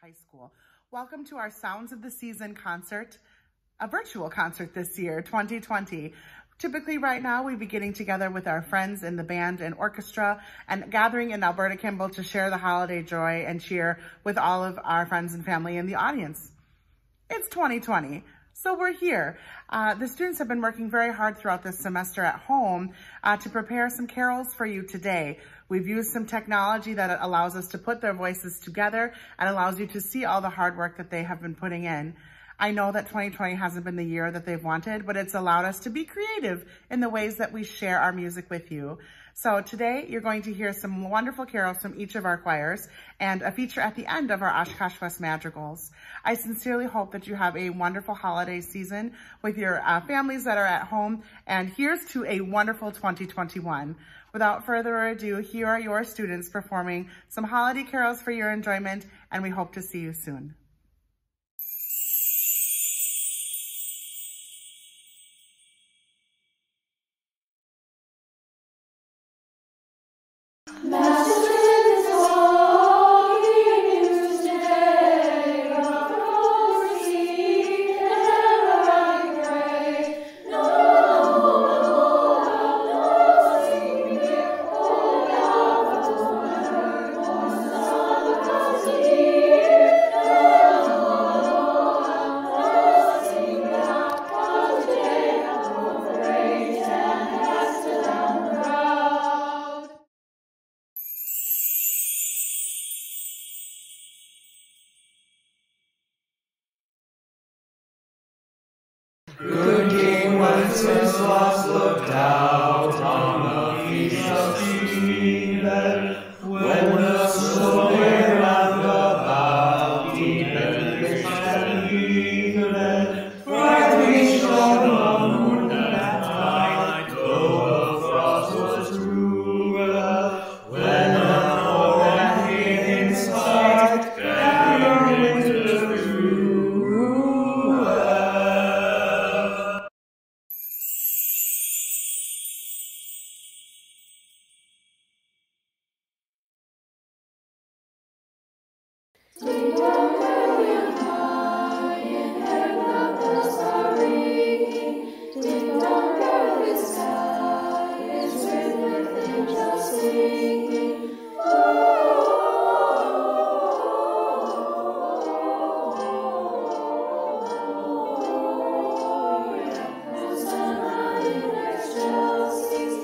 High School. Welcome to our Sounds of the Season concert, a virtual concert this year, 2020. Typically right now, we'd be getting together with our friends in the band and orchestra and gathering in Alberta Kimball to share the holiday joy and cheer with all of our friends and family in the audience. It's 2020. So we're here. The students have been working very hard throughout this semester at home to prepare some carols for you today. We've used some technology that allows us to put their voices together and allows you to see all the hard work that they have been putting in. I know that 2020 hasn't been the year that they've wanted, but it's allowed us to be creative in the ways that we share our music with you. So today you're going to hear some wonderful carols from each of our choirs and a feature at the end of our Oshkosh West Madrigals. I sincerely hope that you have a wonderful holiday season with your families that are at home, and here's to a wonderful 2021. Without further ado, here are your students performing some holiday carols for your enjoyment, and we hope to see you soon. Good King Wenceslas looked out on the feast of Stephen, when the snow lay round about, deep and rich and even. Brightly shone the moon that night, though the frost was cruel. When the poor came in sight, and the winter grew. Ding dong, bell high, in heaven the bells are ringing. Ding dong, bell, the sky is red with angels singing. Hosanna in excelsis.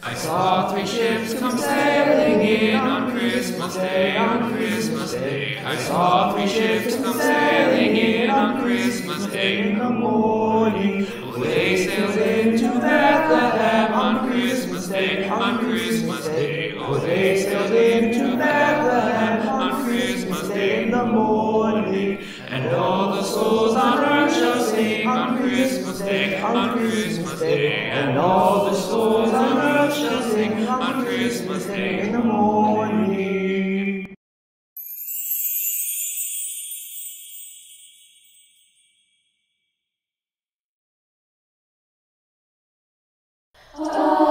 I saw three ships come sailing in on Christmas Day, on Christmas Day. I saw three ships come sailing in on Christmas Day in the morning. Oh, they sailed into Bethlehem on Christmas Day, on Christmas Day. Oh, they sailed into Bethlehem on Christmas Day in the morning. And all the souls on earth shall sing on Christmas Day, on Christmas Day. And all the souls on earth shall sing on Christmas Day in the morning. Oh.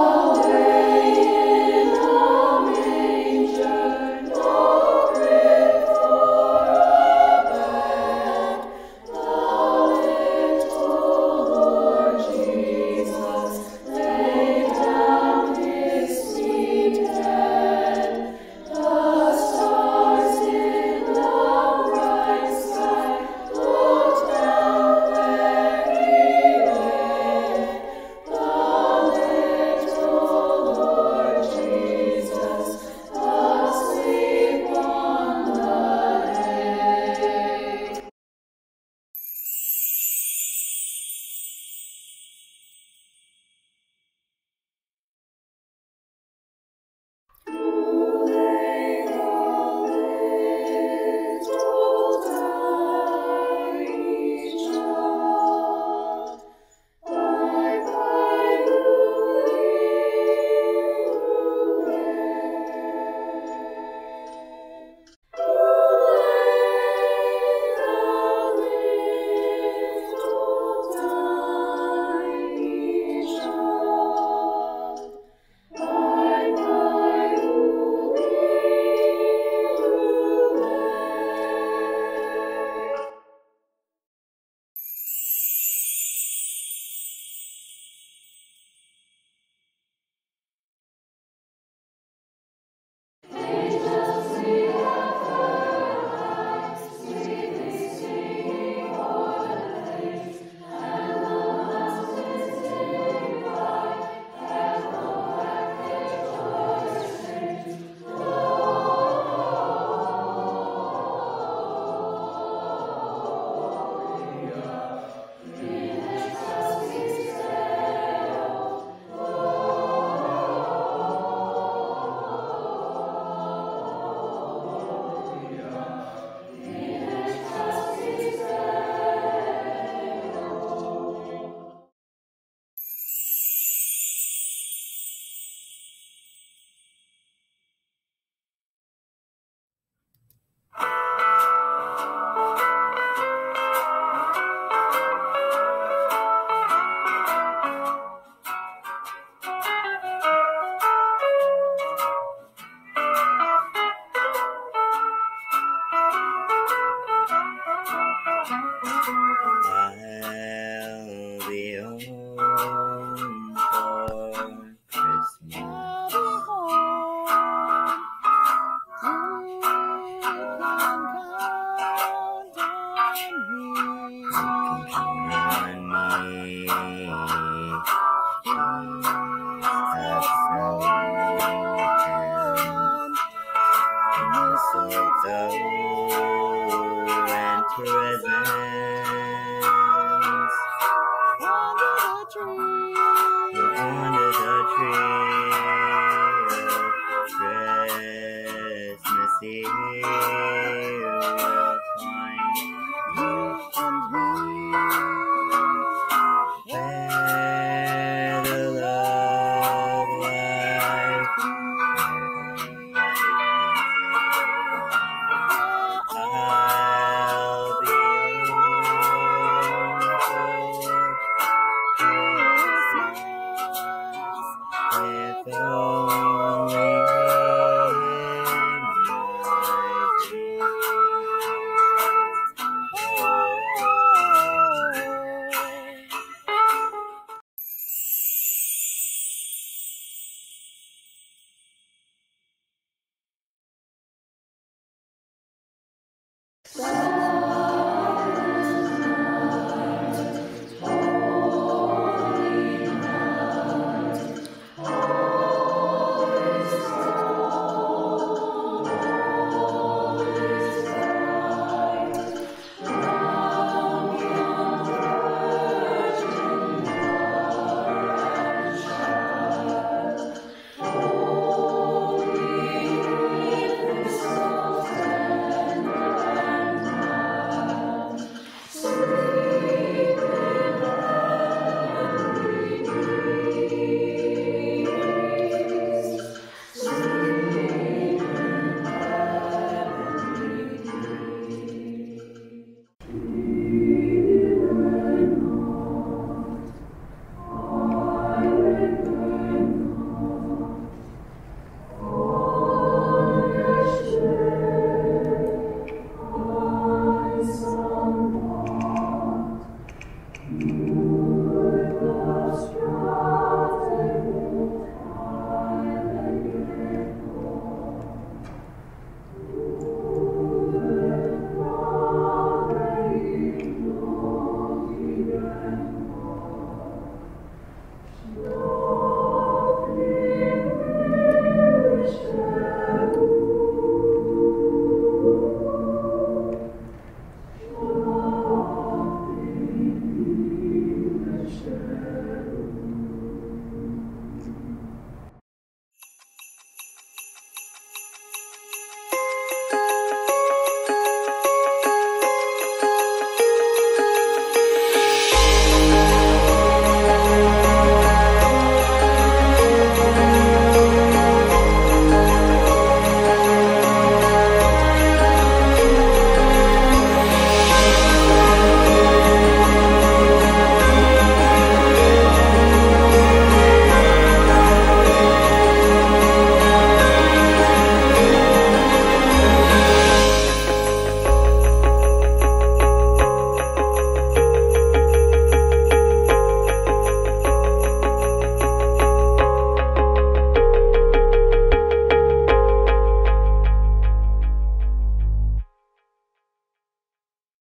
Bye.